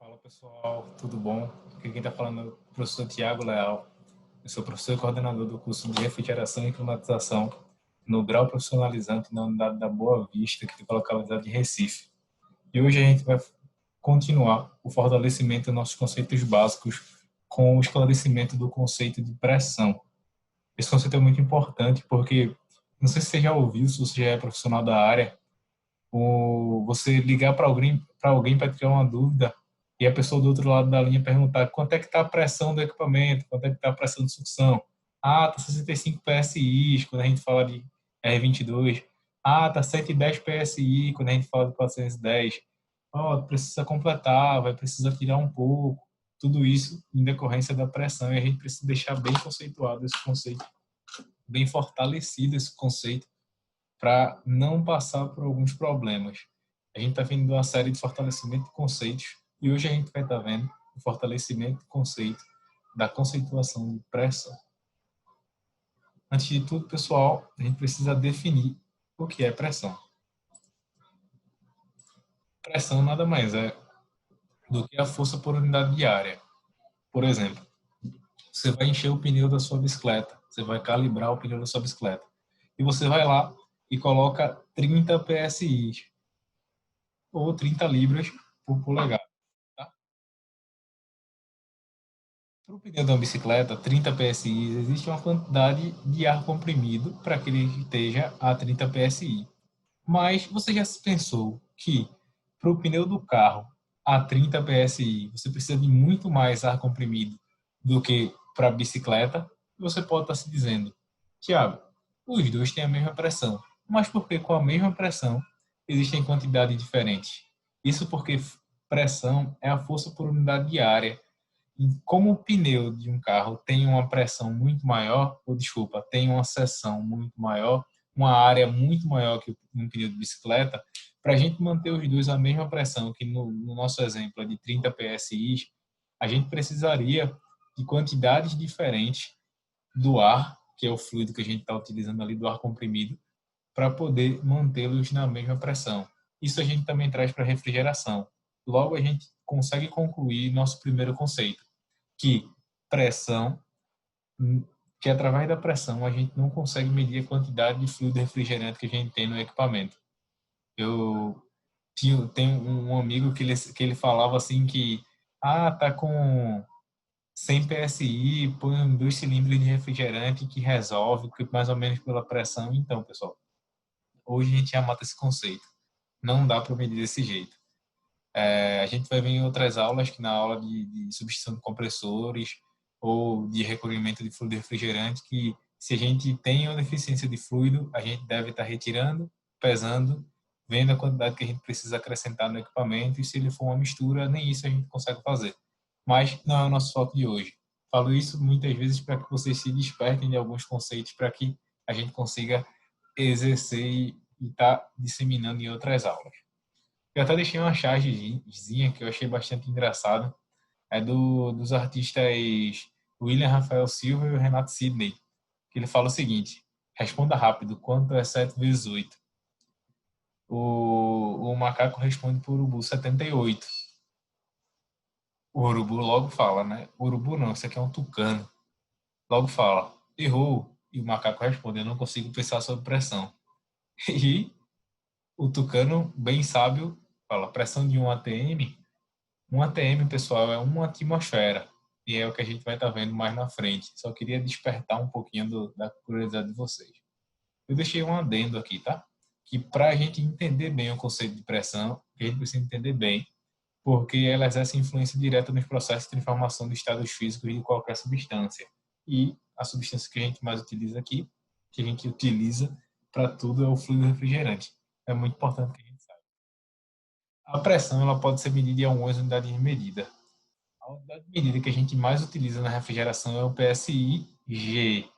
Fala pessoal, tudo bom? Aqui quem está falando é o professor Tiago Leal. Eu sou professor e coordenador do curso de Refrigeração e Climatização no grau profissionalizante na unidade da Boa Vista, que fica localizada em Recife. E hoje a gente vai continuar o fortalecimento dos nossos conceitos básicos com o esclarecimento do conceito de pressão. Esse conceito é muito importante porque, não sei se você já ouviu, se você já é profissional da área, ou você ligar para alguém para tirar uma dúvida e a pessoa do outro lado da linha perguntar quanto é que está a pressão do equipamento, quanto é que está a pressão de sucção. Ah, está 65 PSI quando a gente fala de R22. Ah, está 110 PSI quando a gente fala de 410. Oh, precisa completar, vai precisar tirar um pouco. Tudo isso em decorrência da pressão, e a gente precisa deixar bem conceituado esse conceito, bem fortalecido esse conceito, para não passar por alguns problemas. A gente está vendo uma série de fortalecimento de conceitos e hoje a gente vai estar vendo o fortalecimento do conceito da conceituação de pressão. Antes de tudo, pessoal, a gente precisa definir o que é pressão. Pressão nada mais é do que a força por unidade de área. Por exemplo, você vai encher o pneu da sua bicicleta, você vai calibrar o pneu da sua bicicleta e você vai lá e coloca 30 PSI ou 30 libras por polegar. Tá? Para o pneu de uma bicicleta, 30 PSI, existe uma quantidade de ar comprimido para que ele esteja a 30 PSI. Mas você já pensou que para o pneu do carro a 30 PSI você precisa de muito mais ar comprimido do que para a bicicleta? Você pode estar se dizendo, Tiago, os dois têm a mesma pressão, mas por que com a mesma pressão existem quantidades diferentes? Isso porque pressão é a força por unidade de área. E como o pneu de um carro tem uma pressão muito maior, ou desculpa, tem uma seção muito maior, uma área muito maior que um pneu de bicicleta, para a gente manter os dois a mesma pressão, que no nosso exemplo é de 30 PSI, a gente precisaria de quantidades diferentes do ar, que é o fluido que a gente está utilizando ali, do ar comprimido, para poder mantê-los na mesma pressão. Isso a gente também traz para a refrigeração. Logo, a gente consegue concluir nosso primeiro conceito, que pressão, que através da pressão a gente não consegue medir a quantidade de fluido refrigerante que a gente tem no equipamento. Eu tenho um amigo que ele falava assim que tá com 100 PSI, põe 2 cilindros de refrigerante que resolve, que mais ou menos pela pressão. Então, pessoal, hoje a gente já mata esse conceito. Não dá para medir desse jeito. A gente vai ver em outras aulas que na aula de substituição de compressores ou de recolhimento de fluido refrigerante, que se a gente tem uma deficiência de fluido, a gente deve estar retirando, pesando, vendo a quantidade que a gente precisa acrescentar no equipamento, e se ele for uma mistura, nem isso a gente consegue fazer. Mas não é o nosso foco de hoje. Falo isso muitas vezes para que vocês se despertem de alguns conceitos, para que a gente consiga exercer e estar disseminando em outras aulas. Eu até deixei uma chargezinha que eu achei bastante engraçado. É dos artistas William Rafael Silva e o Renato Sidney. Que ele fala o seguinte: responda rápido, quanto é 7 vezes 8? O macaco responde por urubu 78. O urubu logo fala, né? Urubu não, isso aqui é um tucano. Logo fala, errou. E o macaco responde, eu não consigo pensar sob pressão. E o tucano, bem sábio, fala, pressão de 1 atm. Um ATM, pessoal, é uma atmosfera. E é o que a gente vai estar vendo mais na frente. Só queria despertar um pouquinho da curiosidade de vocês. Eu deixei um adendo aqui, tá? Que para a gente entender bem o conceito de pressão, a gente precisa entender bem, porque ela exerce influência direta nos processos de transformação de estados físicos de qualquer substância. E a substância que a gente mais utiliza aqui, que a gente utiliza para tudo, é o fluido refrigerante. É muito importante que a gente saiba. A pressão ela pode ser medida em algumas unidades de medida. A unidade de medida que a gente mais utiliza na refrigeração é o PSI-G.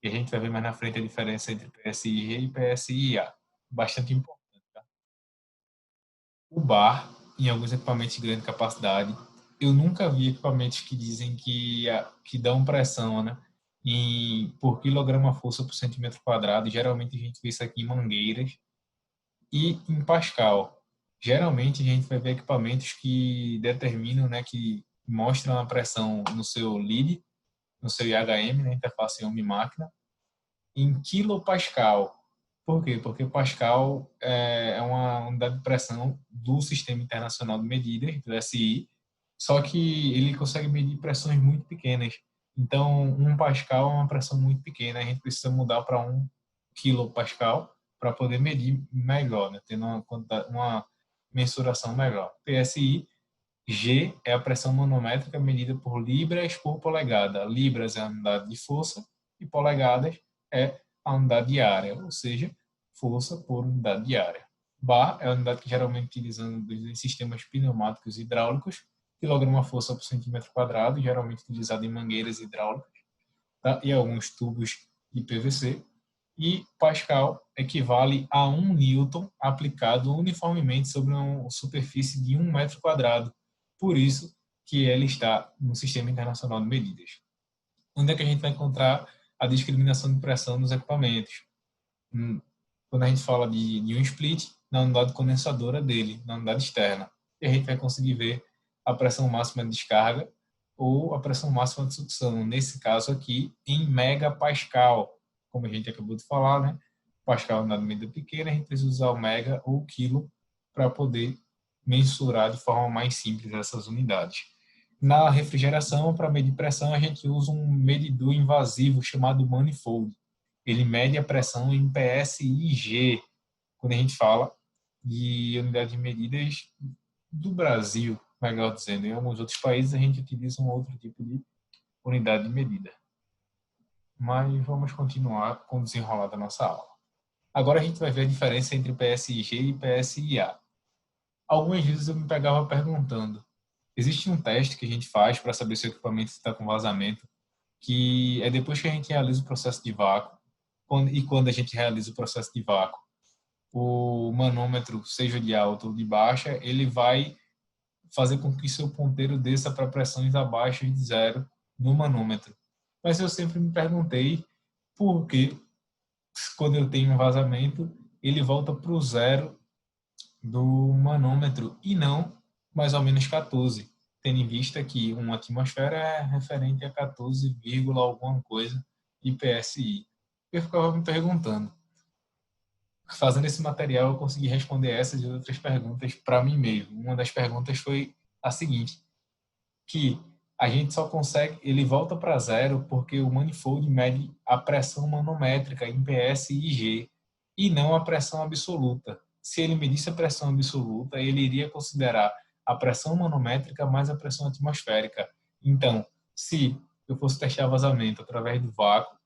E a gente vai ver mais na frente a diferença entre PSI-G e PSI-A. Bastante importante. Tá? O bar, em alguns equipamentos de grande capacidade, eu nunca vi equipamentos que dizem que dão pressão, né? Por quilograma força por centímetro quadrado. Geralmente a gente vê isso aqui em mangueiras e em Pascal. Geralmente a gente vai ver equipamentos que determinam, né, que mostram a pressão no seu lead, no seu IHM, né, interface homem-máquina, em quilopascal. Por quê? Porque Pascal é uma unidade de pressão do Sistema Internacional de Medidas, do SI, só que ele consegue medir pressões muito pequenas. Então, 1 Pascal é uma pressão muito pequena, a gente precisa mudar para 1 kPa para poder medir melhor, né? Tendo uma mensuração melhor. PSI, G é a pressão manométrica medida por libras por polegada. Libras é a unidade de força e polegadas é a unidade de área, ou seja, força por unidade de área. Bar é a unidade que geralmente utilizamos em sistemas pneumáticos e hidráulicos, quilograma força por centímetro quadrado, geralmente utilizado em mangueiras hidráulicas, tá? E alguns tubos de PVC. E Pascal equivale a 1 newton aplicado uniformemente sobre uma superfície de 1 metro quadrado. Por isso que ele está no Sistema Internacional de Medidas. Onde é que a gente vai encontrar a discriminação de pressão nos equipamentos? Quando a gente fala de um split, na unidade condensadora dele, na unidade externa. E a gente vai conseguir ver a pressão máxima de descarga ou a pressão máxima de sucção, nesse caso aqui, em megapascal, como a gente acabou de falar, né? Pascal é uma medida pequena, a gente precisa usar o mega ou o quilo para poder mensurar de forma mais simples essas unidades. Na refrigeração, para medir pressão, a gente usa um medidor invasivo chamado manifold. Ele mede a pressão em PSIG, quando a gente fala de unidade de medidas do Brasil, melhor dizendo. Em alguns outros países a gente utiliza um outro tipo de unidade de medida. Mas vamos continuar com o desenrolar da nossa aula. Agora a gente vai ver a diferença entre PSIG e PSIA. Algumas vezes eu me pegava perguntando, existe um teste que a gente faz para saber se o equipamento está com vazamento, que é depois que a gente realiza o processo de vácuo, e quando a gente realiza o processo de vácuo, o manômetro, seja de alta ou de baixa, ele vai fazer com que seu ponteiro desça para pressões abaixo de zero no manômetro. Mas eu sempre me perguntei por que, quando eu tenho um vazamento, ele volta para o zero do manômetro e não mais ou menos 14, tendo em vista que uma atmosfera é referente a 14, alguma coisa de PSI. Eu ficava me perguntando, fazendo esse material, eu consegui responder essas e outras perguntas para mim mesmo. Uma das perguntas foi a seguinte, que a gente só consegue, ele volta para zero porque o manifold mede a pressão manométrica em PS e G e não a pressão absoluta. Se ele medisse a pressão absoluta, ele iria considerar a pressão manométrica mais a pressão atmosférica. Então, se eu fosse testar vazamento através do vácuo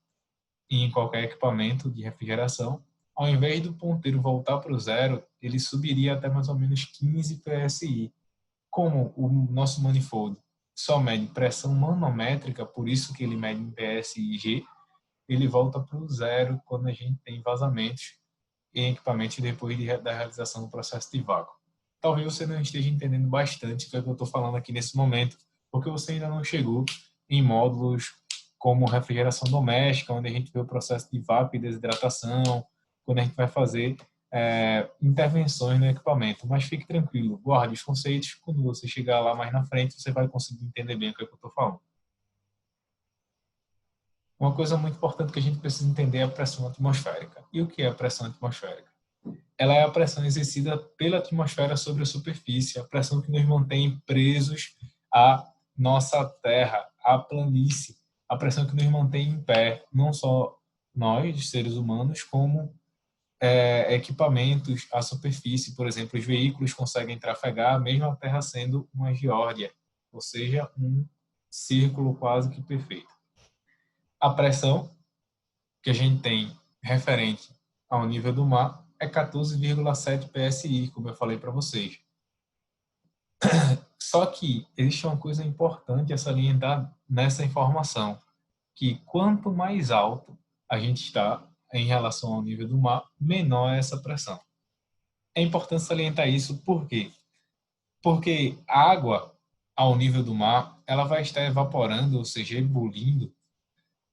em qualquer equipamento de refrigeração, ao invés do ponteiro voltar para o zero, ele subiria até mais ou menos 15 PSI. Como o nosso manifold só mede pressão manométrica, por isso que ele mede em PSI e G, ele volta para o zero quando a gente tem vazamentos em equipamentos depois da realização do processo de vácuo. Talvez você não esteja entendendo bastante o que eu estou falando aqui nesse momento, porque você ainda não chegou em módulos como refrigeração doméstica, onde a gente vê o processo de vácuo e desidratação, quando a gente vai fazer intervenções no equipamento. Mas fique tranquilo, guarde os conceitos, quando você chegar lá mais na frente, você vai conseguir entender bem o que eu estou falando. Uma coisa muito importante que a gente precisa entender é a pressão atmosférica. E o que é a pressão atmosférica? Ela é a pressão exercida pela atmosfera sobre a superfície, a pressão que nos mantém presos à nossa terra, à planície, a pressão que nos mantém em pé, não só nós, seres humanos, como equipamentos à superfície. Por exemplo, os veículos conseguem trafegar, mesmo a terra sendo uma geórgia, ou seja, um círculo quase que perfeito. A pressão que a gente tem referente ao nível do mar é 14,7 PSI, como eu falei para vocês. Só que existe uma coisa importante a salientar nessa informação, que quanto mais alto a gente está em relação ao nível do mar, menor é essa pressão. É importante salientar isso por quê? Porque a água ao nível do mar, ela vai estar evaporando, ou seja, ebulindo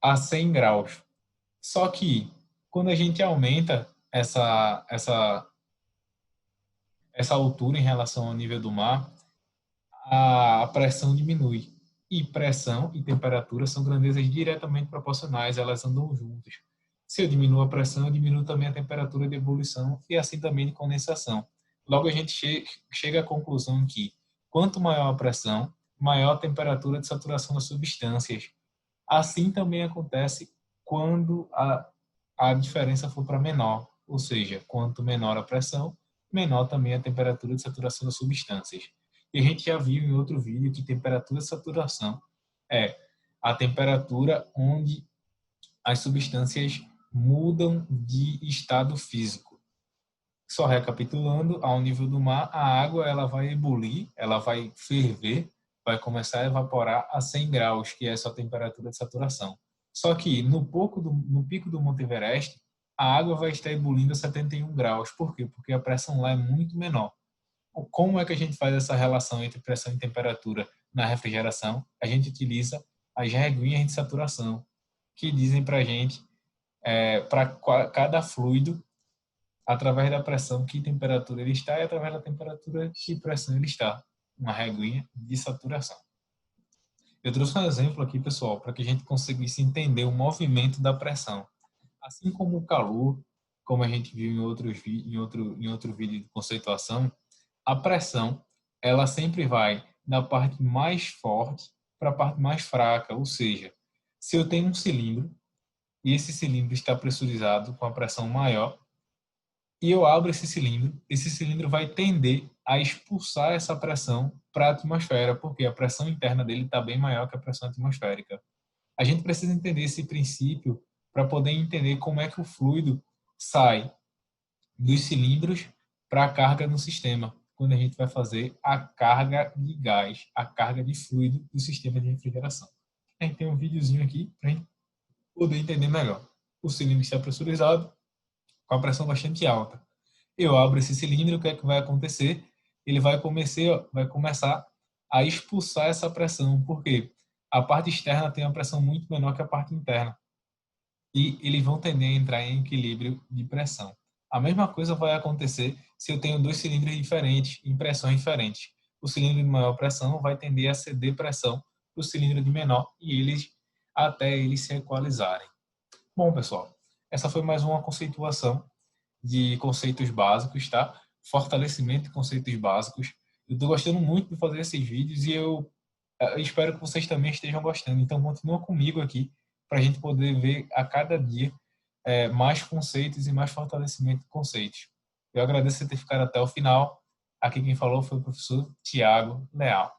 a 100 graus. Só que quando a gente aumenta essa altura em relação ao nível do mar, a pressão diminui. E pressão e temperatura são grandezas diretamente proporcionais, elas andam juntas. Se eu diminuo a pressão, eu diminuo também a temperatura de ebulição e assim também de condensação. Logo, a gente chega à conclusão que quanto maior a pressão, maior a temperatura de saturação das substâncias. Assim também acontece quando a diferença for para menor, ou seja, quanto menor a pressão, menor também a temperatura de saturação das substâncias. E a gente já viu em outro vídeo que temperatura de saturação é a temperatura onde as substâncias mudam de estado físico. Só recapitulando, ao nível do mar, a água ela vai ebulir, ela vai ferver, vai começar a evaporar a 100 graus, que é a sua temperatura de saturação. Só que no pico do Monte Everest, a água vai estar ebulindo a 71 graus. Por quê? Porque a pressão lá é muito menor. Como é que a gente faz essa relação entre pressão e temperatura na refrigeração? A gente utiliza as reguinhas de saturação, que dizem para a gente, para cada fluido, através da pressão, que temperatura ele está e através da temperatura que pressão ele está. Uma reguinha de saturação. Eu trouxe um exemplo aqui, pessoal, para que a gente conseguisse entender o movimento da pressão. Assim como o calor, como a gente viu em outro vídeo de conceituação, a pressão ela sempre vai da parte mais forte para a parte mais fraca, ou seja, se eu tenho um cilindro e esse cilindro está pressurizado com a pressão maior, e eu abro esse cilindro vai tender a expulsar essa pressão para a atmosfera, porque a pressão interna dele está bem maior que a pressão atmosférica. A gente precisa entender esse princípio para poder entender como é que o fluido sai dos cilindros para a carga no sistema, quando a gente vai fazer a carga de gás, a carga de fluido do sistema de refrigeração. A gente tem um videozinho aqui para a gente poder entender melhor. O cilindro está pressurizado, com a pressão bastante alta. Eu abro esse cilindro, o que é que vai acontecer? Ele vai começar a expulsar essa pressão, porque a parte externa tem uma pressão muito menor que a parte interna. E eles vão tender a entrar em equilíbrio de pressão. A mesma coisa vai acontecer se eu tenho dois cilindros diferentes, em pressões diferentes. O cilindro de maior pressão vai tender a ceder pressão para o cilindro de menor e até eles se equalizarem. Bom, pessoal, essa foi mais uma conceituação de conceitos básicos, tá? Fortalecimento de conceitos básicos. Eu estou gostando muito de fazer esses vídeos e eu espero que vocês também estejam gostando. Então, continua comigo aqui para a gente poder ver a cada dia mais conceitos e mais fortalecimento de conceitos. Eu agradeço por ter ficado até o final. Aqui quem falou foi o professor Tiago Leal.